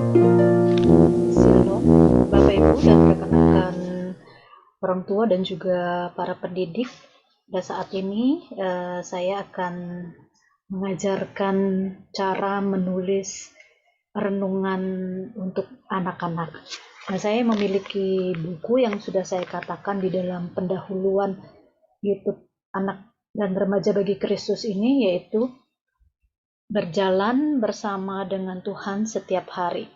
Shalom, Bapak Ibu dan rekan-rekan orang tua dan juga para pendidik. Pada saat ini saya akan mengajarkan cara menulis renungan untuk anak-anak. Nah, saya memiliki buku yang sudah saya katakan di dalam pendahuluan YouTube Anak dan Remaja bagi Kristus ini, yaitu berjalan bersama dengan Tuhan setiap hari.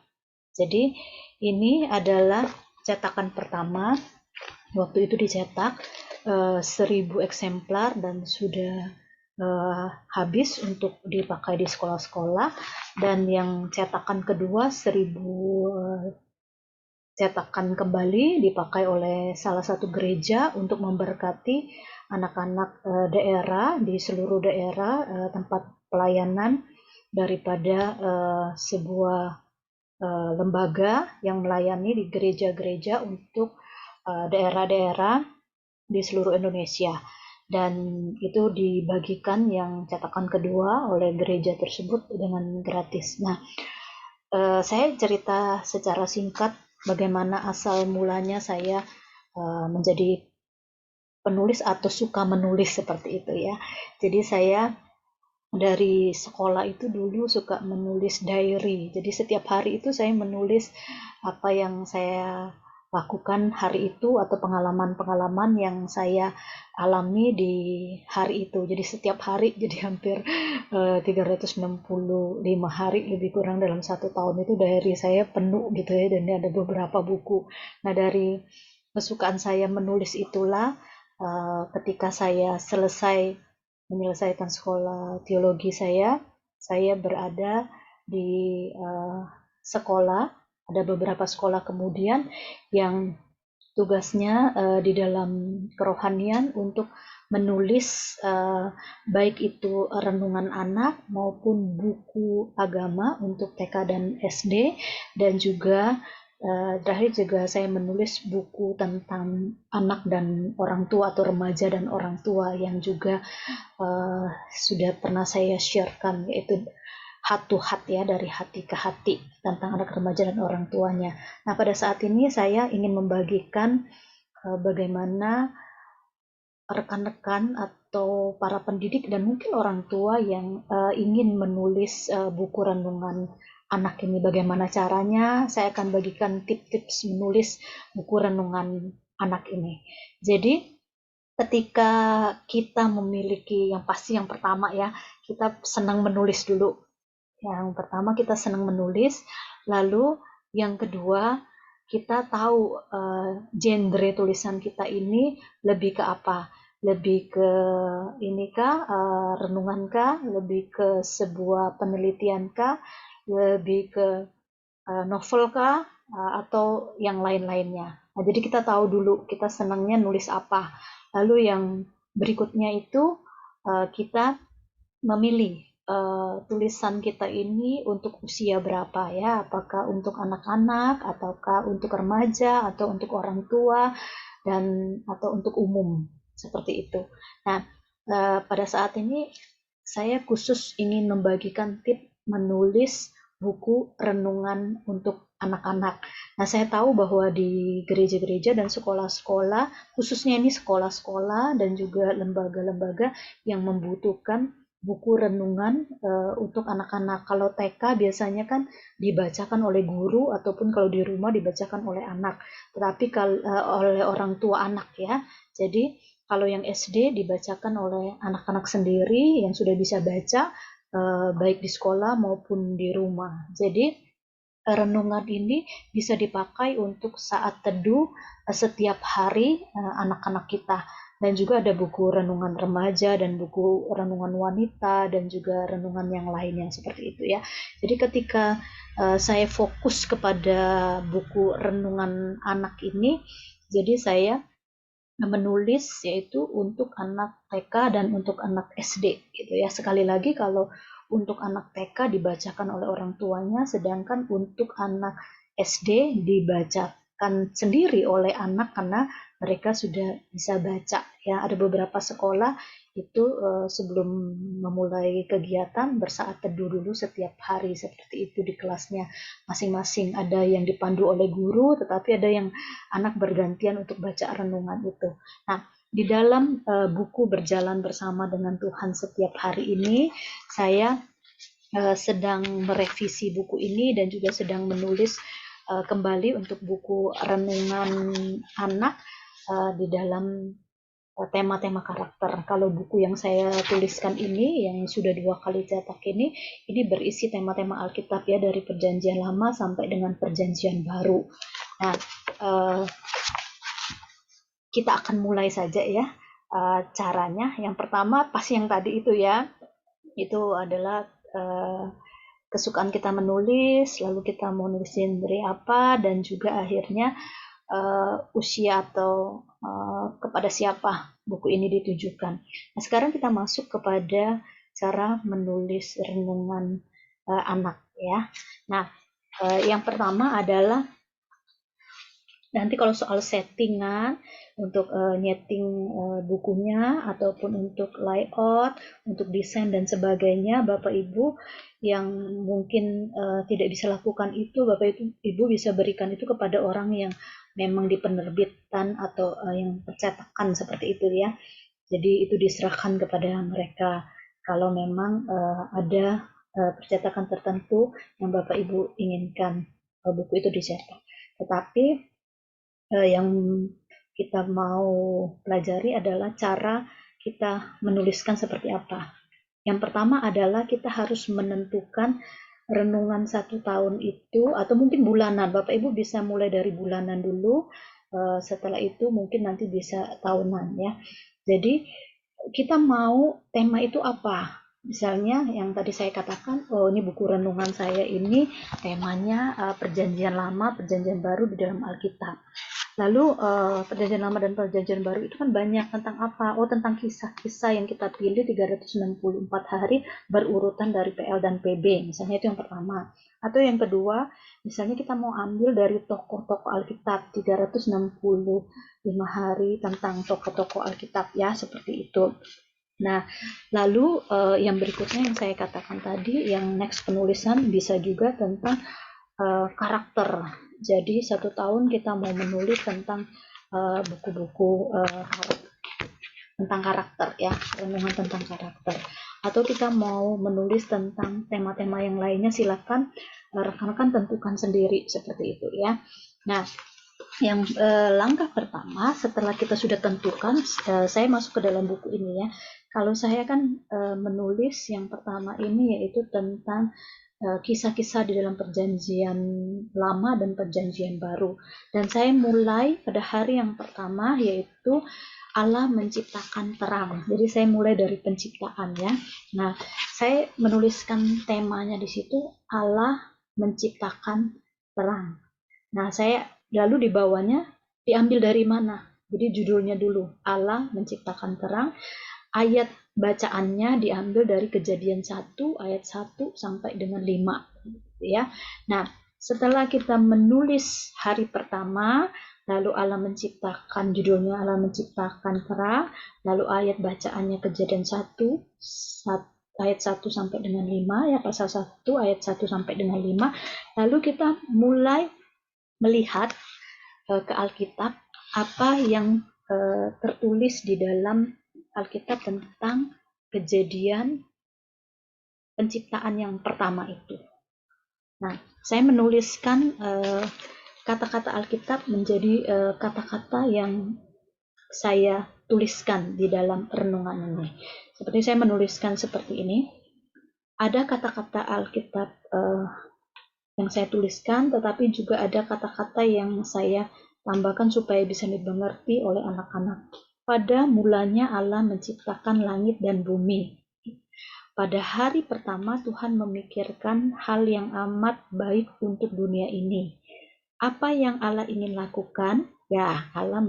Jadi ini adalah cetakan pertama. Waktu itu dicetak 1000 eksemplar dan sudah habis untuk dipakai di sekolah-sekolah. Dan yang cetakan kedua 1000 cetakan kembali dipakai oleh salah satu gereja untuk memberkati anak-anak daerah di seluruh daerah tempat pelayanan daripada sebuah lembaga yang melayani di gereja-gereja untuk daerah-daerah di seluruh Indonesia, dan itu dibagikan yang cetakan kedua oleh gereja tersebut dengan gratis. Nah, saya cerita secara singkat bagaimana asal mulanya saya menjadi penulis atau suka menulis seperti itu ya. Jadi saya dari sekolah itu dulu suka menulis diary. Jadi setiap hari itu saya menulis apa yang saya lakukan hari itu atau pengalaman-pengalaman yang saya alami di hari itu. Jadi setiap hari, jadi hampir 365 hari lebih kurang dalam satu tahun itu diary saya penuh gitu ya, dan ada beberapa buku. Nah, dari kesukaan saya menulis itulah ketika saya selesai menyelesaikan sekolah teologi saya berada di sekolah, ada beberapa sekolah kemudian yang tugasnya di dalam kerohanian untuk menulis baik itu renungan anak maupun buku agama untuk TK dan SD, dan juga terakhir juga saya menulis buku tentang anak dan orang tua atau remaja dan orang tua yang juga sudah pernah saya sharekan, yaitu heart to heart ya, dari hati ke hati tentang anak remaja dan orang tuanya. Nah, pada saat ini saya ingin membagikan bagaimana rekan-rekan atau para pendidik dan mungkin orang tua yang ingin menulis buku renungan anak ini, bagaimana caranya. Saya akan bagikan tips-tips menulis buku renungan anak ini. Jadi ketika kita memiliki, yang pasti yang pertama ya, kita senang menulis dulu. Yang pertama kita senang menulis, lalu yang kedua kita tahu genre tulisan kita ini lebih ke apa? Lebih ke ini kah, renungan kah? Lebih ke sebuah penelitian kah? Lebih ke novel kah? Atau yang lain-lainnya. Nah, jadi kita tahu dulu kita senangnya nulis apa. Lalu yang berikutnya itu kita memilih tulisan kita ini untuk usia berapa ya, apakah untuk anak-anak ataukah untuk remaja atau untuk orang tua dan atau untuk umum seperti itu. Nah, pada saat ini saya khusus ingin membagikan tips menulis buku renungan untuk anak-anak. Nah, saya tahu bahwa di gereja-gereja dan sekolah-sekolah, khususnya ini sekolah-sekolah dan juga lembaga-lembaga yang membutuhkan buku renungan untuk anak-anak. Kalau TK biasanya kan dibacakan oleh guru ataupun kalau di rumah dibacakan oleh anak, tetapi kalau oleh orang tua anak ya. Jadi kalau yang SD dibacakan oleh anak-anak sendiri yang sudah bisa baca baik di sekolah maupun di rumah. Jadi renungan ini bisa dipakai untuk saat teduh setiap hari anak-anak kita. Dan juga ada buku renungan remaja dan buku renungan wanita dan juga renungan yang lainnya seperti itu ya. Jadi ketika saya fokus kepada buku renungan anak ini, jadi saya menulis yaitu untuk anak TK dan untuk anak SD gitu ya. Sekali lagi, kalau untuk anak TK dibacakan oleh orang tuanya, sedangkan untuk anak SD dibacakan sendiri oleh anak karena mereka sudah bisa baca ya. Ada beberapa sekolah itu sebelum memulai kegiatan bersaat teduh dulu setiap hari seperti itu di kelasnya masing-masing. Ada yang dipandu oleh guru, tetapi ada yang anak bergantian untuk baca renungan itu. Nah, di dalam buku Berjalan Bersama dengan Tuhan Setiap Hari ini, saya sedang merevisi buku ini dan juga sedang menulis kembali untuk buku renungan anak di dalam tema-tema karakter. Kalau buku yang saya tuliskan ini, yang sudah 2 kali cetak ini berisi tema-tema Alkitab ya, dari Perjanjian Lama sampai dengan Perjanjian Baru. Nah, kita akan mulai saja ya caranya. Yang pertama pas yang tadi itu ya, itu adalah kesukaan kita menulis, lalu kita mau nulisin dari apa, dan juga akhirnya usia atau kepada siapa buku ini ditujukan. Nah, sekarang kita masuk kepada cara menulis renungan anak ya. Nah, yang pertama adalah nanti kalau soal settingan untuk nyeting bukunya ataupun untuk layout, untuk desain dan sebagainya, Bapak Ibu yang mungkin tidak bisa lakukan itu, Bapak Ibu bisa berikan itu kepada orang yang memang di penerbitan atau yang percetakan seperti itu ya. Jadi itu diserahkan kepada mereka kalau memang ada percetakan tertentu yang Bapak Ibu inginkan buku itu dicetak. Tetapi yang kita mau pelajari adalah cara kita menuliskan seperti apa. Yang pertama adalah kita harus menentukan renungan 1 tahun itu, atau mungkin bulanan. Bapak Ibu bisa mulai dari bulanan dulu, setelah itu mungkin nanti bisa tahunan ya. Jadi kita mau tema itu apa? Misalnya yang tadi saya katakan, oh ini buku renungan saya ini temanya Perjanjian Lama, Perjanjian Baru di dalam Alkitab. Lalu Perjanjian Lama dan Perjanjian Baru itu kan banyak tentang apa? Oh, tentang kisah-kisah yang kita pilih 364 hari berurutan dari PL dan PB. Misalnya itu yang pertama. Atau yang kedua, misalnya kita mau ambil dari tokoh-tokoh Alkitab 365 hari tentang tokoh-tokoh Alkitab ya, seperti itu. Nah, lalu yang berikutnya yang saya katakan tadi, yang next penulisan bisa juga tentang karakter. Jadi 1 tahun kita mau menulis tentang buku-buku tentang karakter ya, renungan tentang karakter. Atau kita mau menulis tentang tema-tema yang lainnya, silakan rekan-rekan tentukan sendiri seperti itu ya. Nah, yang langkah pertama setelah kita sudah tentukan, saya masuk ke dalam buku ini ya. Kalau saya kan menulis yang pertama ini yaitu tentang kisah-kisah di dalam Perjanjian Lama dan Perjanjian Baru. Dan saya mulai pada hari yang pertama yaitu Allah menciptakan terang. Jadi saya mulai dari penciptaan ya. Nah, saya menuliskan temanya di situ, Allah menciptakan terang. Nah, saya lalu di bawahnya diambil dari mana? Jadi judulnya dulu, Allah menciptakan terang. Ayat bacaannya diambil dari Kejadian 1 ayat 1 sampai dengan 5 ya. Nah, setelah kita menulis hari pertama, lalu Allah menciptakan, judulnya Allah menciptakan terang, lalu ayat bacaannya Kejadian 1 ayat 1 sampai dengan 5 ya, pasal 1 ayat 1 sampai dengan 5. Lalu kita mulai melihat ke Alkitab apa yang tertulis di dalam Alkitab tentang kejadian penciptaan yang pertama itu. Nah, saya menuliskan kata-kata Alkitab menjadi kata-kata yang saya tuliskan di dalam renungan ini. Seperti saya menuliskan seperti ini. Ada kata-kata Alkitab yang saya tuliskan, tetapi juga ada kata-kata yang saya tambahkan supaya bisa dimengerti oleh anak-anak. Pada mulanya Allah menciptakan langit dan bumi. Pada hari pertama Tuhan memikirkan hal yang amat baik untuk dunia ini. Apa yang Allah ingin lakukan? Ya, Allah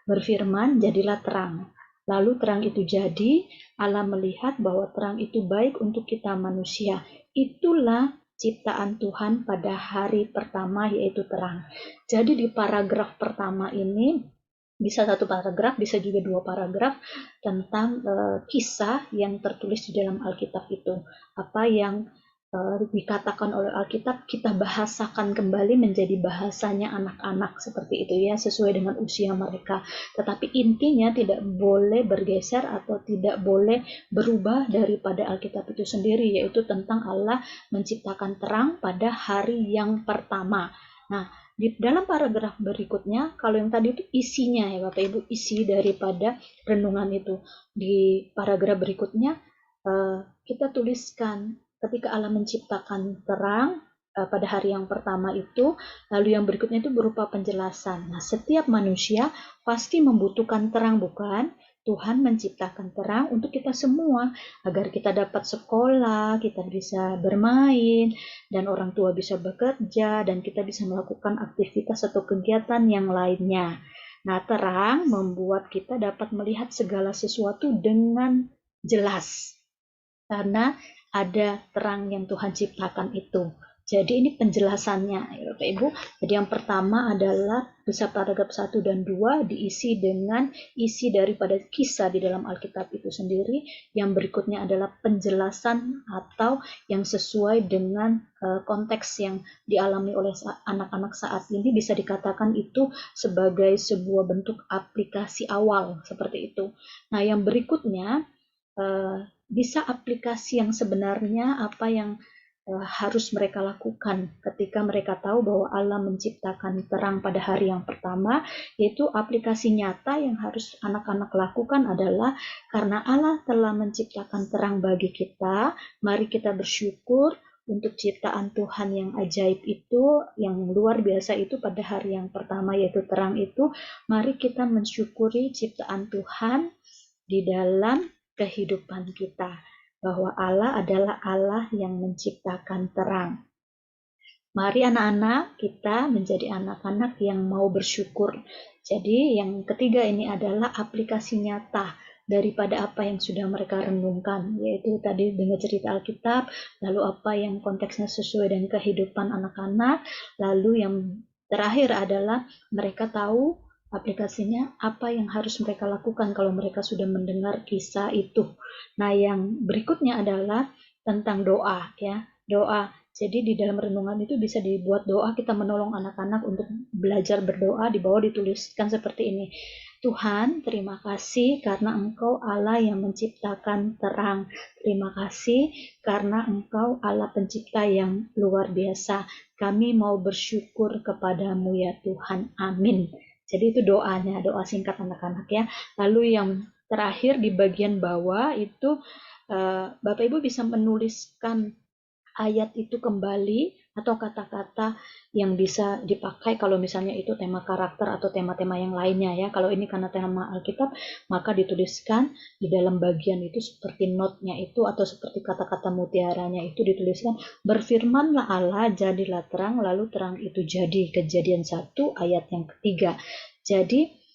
berfirman, jadilah terang. Lalu terang itu jadi, Allah melihat bahwa terang itu baik untuk kita manusia. Itulah ciptaan Tuhan pada hari pertama, yaitu terang. Jadi di paragraf pertama ini Bisa satu paragraf, bisa juga dua paragraf tentang kisah yang tertulis di dalam Alkitab itu. Apa yang dikatakan oleh Alkitab, kita bahasakan kembali menjadi bahasanya anak-anak seperti itu ya, sesuai dengan usia mereka. Tetapi intinya tidak boleh bergeser atau tidak boleh berubah daripada Alkitab itu sendiri, yaitu tentang Allah menciptakan terang pada hari yang pertama. Nah, di dalam paragraf berikutnya, kalau yang tadi itu isinya ya Bapak Ibu, isi daripada renungan itu. Di paragraf berikutnya, kita tuliskan ketika Allah menciptakan terang pada hari yang pertama itu, lalu yang berikutnya itu berupa penjelasan. Nah, setiap manusia pasti membutuhkan terang, bukan? Tuhan menciptakan terang untuk kita semua, agar kita dapat sekolah, kita bisa bermain, dan orang tua bisa bekerja, dan kita bisa melakukan aktivitas atau kegiatan yang lainnya. Nah, terang membuat kita dapat melihat segala sesuatu dengan jelas, karena ada terang yang Tuhan ciptakan itu. Jadi ini penjelasannya ya Bapak Ibu. Jadi yang pertama adalah bisa paragraf 1 dan 2 diisi dengan isi daripada kisah di dalam Alkitab itu sendiri. Yang berikutnya adalah penjelasan atau yang sesuai dengan konteks yang dialami oleh anak-anak saat ini, bisa dikatakan itu sebagai sebuah bentuk aplikasi awal seperti itu. Nah, yang berikutnya bisa aplikasi yang sebenarnya apa yang harus mereka lakukan ketika mereka tahu bahwa Allah menciptakan terang pada hari yang pertama, yaitu aplikasi nyata yang harus anak-anak lakukan adalah karena Allah telah menciptakan terang bagi kita, mari kita bersyukur untuk ciptaan Tuhan yang ajaib itu, yang luar biasa itu pada hari yang pertama yaitu terang itu. Mari kita mensyukuri ciptaan Tuhan di dalam kehidupan kita, bahwa Allah adalah Allah yang menciptakan terang. Mari anak-anak kita menjadi anak-anak yang mau bersyukur. Jadi yang ketiga ini adalah aplikasi nyata daripada apa yang sudah mereka renungkan, yaitu tadi dengar cerita Alkitab, lalu apa yang konteksnya sesuai dengan kehidupan anak-anak, lalu yang terakhir adalah mereka tahu aplikasinya apa yang harus mereka lakukan kalau mereka sudah mendengar kisah itu. Nah, yang berikutnya adalah tentang doa ya. Doa. Jadi di dalam renungan itu bisa dibuat doa, kita menolong anak-anak untuk belajar berdoa. Di bawah dituliskan seperti ini. Tuhan, terima kasih karena Engkau Allah yang menciptakan terang. Terima kasih karena Engkau Allah pencipta yang luar biasa. Kami mau bersyukur kepadamu ya Tuhan. Amin. Jadi itu doanya, doa singkat anak-anak ya. Lalu yang terakhir di bagian bawah itu Bapak Ibu bisa menuliskan ayat itu kembali atau kata-kata yang bisa dipakai kalau misalnya itu tema karakter atau tema-tema yang lainnya ya. Kalau ini karena tema Alkitab, maka dituliskan di dalam bagian itu seperti note-nya itu atau seperti kata-kata mutiaranya itu dituliskan, berfirmanlah Allah jadilah terang, lalu terang itu jadi. Kejadian 1 ayat yang ketiga. Jadi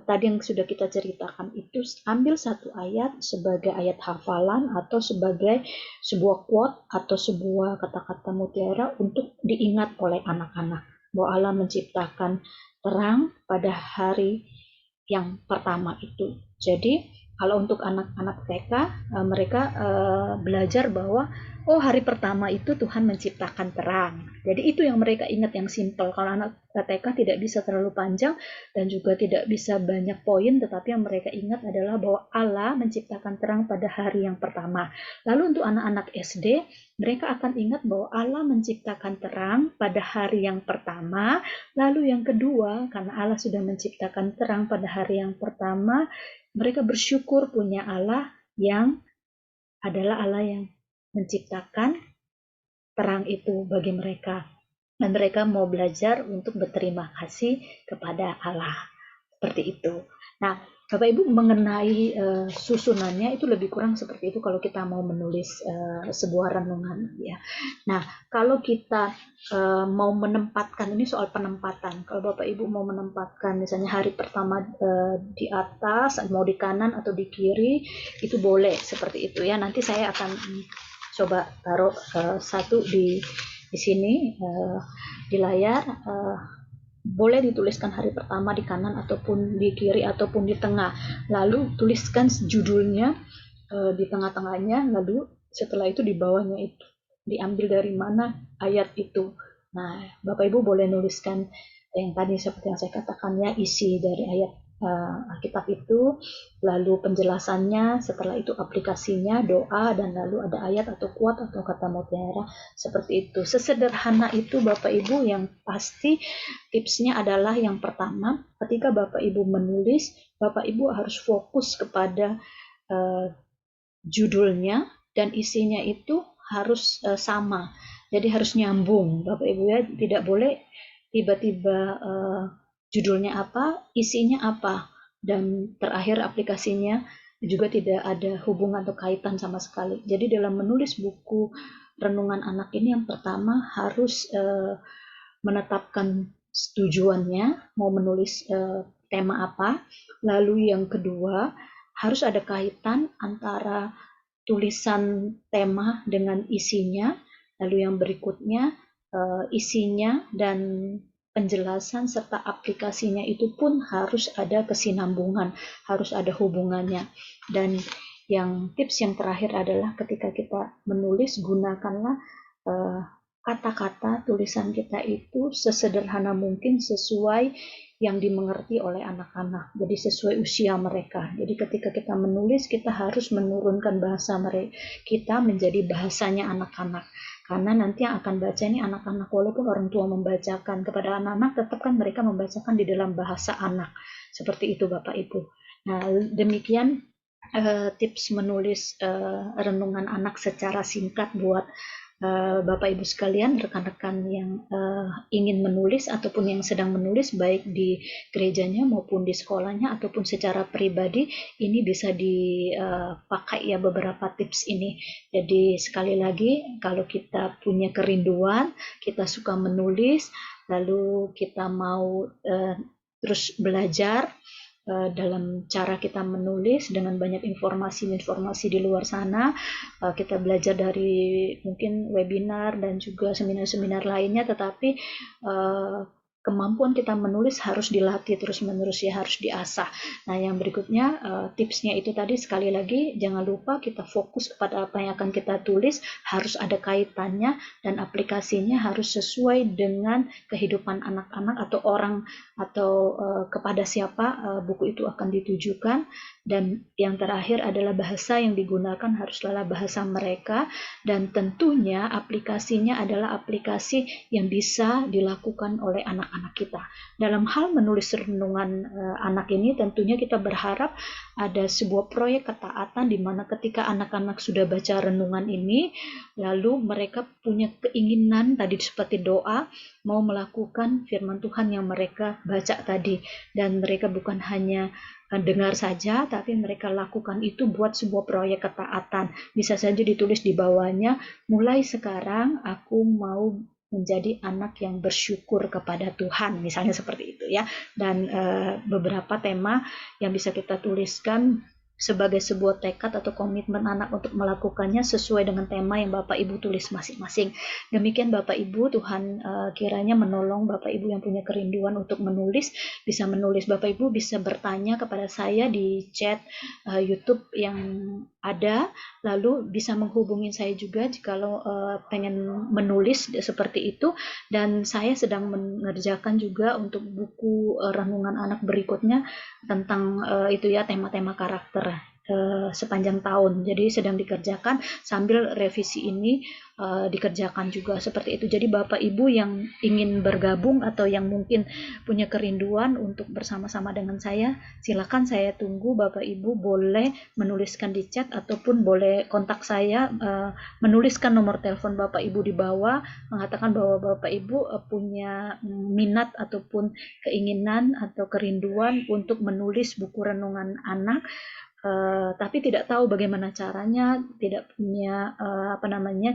tadi yang sudah kita ceritakan itu ambil satu ayat sebagai ayat hafalan atau sebagai sebuah quote atau sebuah kata-kata mutiara untuk diingat oleh anak-anak bahwa Allah menciptakan terang pada hari yang pertama itu. Jadi kalau untuk anak-anak TK, mereka belajar bahwa hari pertama itu Tuhan menciptakan terang. Jadi itu yang mereka ingat, yang simple. Kalau anak TK tidak bisa terlalu panjang dan juga tidak bisa banyak poin, tetapi yang mereka ingat adalah bahwa Allah menciptakan terang pada hari yang pertama. Lalu untuk anak-anak SD, mereka akan ingat bahwa Allah menciptakan terang pada hari yang pertama. Lalu yang kedua, karena Allah sudah menciptakan terang pada hari yang pertama, mereka bersyukur punya Allah yang adalah Allah yang menciptakan terang itu bagi mereka. Dan mereka mau belajar untuk berterima kasih kepada Allah. Seperti itu. Nah, Bapak Ibu mengenai susunannya itu lebih kurang seperti itu kalau kita mau menulis sebuah renungan ya. Nah, kalau kita mau menempatkan, ini soal penempatan. Kalau Bapak Ibu mau menempatkan misalnya hari pertama di atas, mau di kanan atau di kiri, itu boleh seperti itu ya. Nanti saya akan coba taruh satu di sini di layar. boleh dituliskan hari pertama di kanan ataupun di kiri ataupun di tengah. Lalu tuliskan judulnya di tengah-tengahnya, lalu setelah itu di bawahnya itu diambil dari mana ayat itu. Nah, Bapak Ibu boleh nuliskan yang tadi seperti yang saya katakan ya, isi dari ayat Alkitab itu, lalu penjelasannya, setelah itu aplikasinya, doa, dan lalu ada ayat atau quote atau kata mutiara seperti itu. Sesederhana itu Bapak Ibu. Yang pasti tipsnya adalah yang pertama, ketika Bapak Ibu menulis, Bapak Ibu harus fokus kepada uh, judulnya dan isinya itu harus sama. Jadi harus nyambung, Bapak Ibu ya. Tidak boleh tiba-tiba judulnya apa, isinya apa, dan terakhir aplikasinya juga tidak ada hubungan atau kaitan sama sekali. Jadi dalam menulis buku renungan anak ini, yang pertama harus menetapkan tujuannya, mau menulis tema apa. Lalu yang kedua, harus ada kaitan antara tulisan tema dengan isinya. Lalu yang berikutnya, isinya dan penjelasan serta aplikasinya itu pun harus ada kesinambungan, harus ada hubungannya. Dan yang tips yang terakhir adalah ketika kita menulis, gunakanlah kata-kata tulisan kita itu sesederhana mungkin, sesuai yang dimengerti oleh anak-anak. Jadi sesuai usia mereka. Jadi ketika kita menulis, kita harus menurunkan bahasa mereka kita menjadi bahasanya anak-anak. Karena nanti yang akan baca ini anak-anak, walaupun orang tua membacakan kepada anak-anak, tetap kan mereka membacakan di dalam bahasa anak. Seperti itu Bapak Ibu. Nah, demikian tips menulis renungan anak secara singkat buat Bapak Ibu sekalian, rekan-rekan yang ingin menulis ataupun yang sedang menulis, baik di gerejanya maupun di sekolahnya ataupun secara pribadi, ini bisa dipakai ya beberapa tips ini. Jadi sekali lagi, kalau kita punya kerinduan, kita suka menulis, lalu kita mau terus belajar dalam cara kita menulis dengan banyak informasi-informasi di luar sana. Kita belajar dari mungkin webinar dan juga seminar-seminar lainnya, tetapi kemampuan kita menulis harus dilatih terus-menerus ya, harus diasah. Nah, yang berikutnya tipsnya itu tadi, sekali lagi jangan lupa kita fokus kepada apa yang akan kita tulis, harus ada kaitannya dan aplikasinya harus sesuai dengan kehidupan anak-anak atau orang atau kepada siapa buku itu akan ditujukan. Dan yang terakhir adalah bahasa yang digunakan haruslah bahasa mereka, dan tentunya aplikasinya adalah aplikasi yang bisa dilakukan oleh anak-anak kita. Dalam hal menulis renungan anak ini, tentunya kita berharap ada sebuah proyek ketaatan di mana ketika anak-anak sudah baca renungan ini, lalu mereka punya keinginan tadi seperti doa, mau melakukan firman Tuhan yang mereka baca tadi, dan mereka bukan hanya dengar saja, tapi mereka lakukan itu buat sebuah proyek ketaatan. Bisa saja ditulis di bawahnya, mulai sekarang aku mau menjadi anak yang bersyukur kepada Tuhan, misalnya seperti itu ya. Dan beberapa tema yang bisa kita tuliskan sebagai sebuah tekad atau komitmen anak untuk melakukannya sesuai dengan tema yang Bapak Ibu tulis masing-masing. Demikian Bapak Ibu, Tuhan kiranya menolong Bapak Ibu yang punya kerinduan untuk menulis, bisa menulis. Bapak Ibu bisa bertanya kepada saya di chat YouTube yang ada, lalu bisa menghubungi saya juga jikalau pengen menulis seperti itu. Dan saya sedang mengerjakan juga untuk buku renungan anak berikutnya tentang itu ya, tema-tema karakter sepanjang tahun. Jadi sedang dikerjakan sambil revisi ini dikerjakan juga seperti itu. Jadi Bapak Ibu yang ingin bergabung atau yang mungkin punya kerinduan untuk bersama-sama dengan saya, silakan, saya tunggu. Bapak Ibu boleh menuliskan di chat ataupun boleh kontak saya, menuliskan nomor telepon Bapak Ibu di bawah, mengatakan bahwa Bapak Ibu punya minat ataupun keinginan atau kerinduan untuk menulis buku renungan anak, tapi tidak tahu bagaimana caranya, tidak punya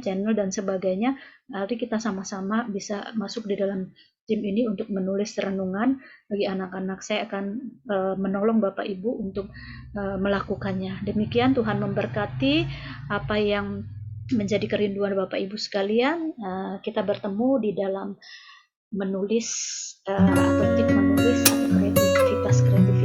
channel dan sebagainya. Nanti kita sama-sama bisa masuk di dalam tim ini untuk menulis renungan bagi anak-anak. Saya akan menolong Bapak Ibu untuk melakukannya. Demikian, Tuhan memberkati apa yang menjadi kerinduan Bapak Ibu sekalian. Kita bertemu di dalam menulis atau tip menulis atau kreativitas kreativitas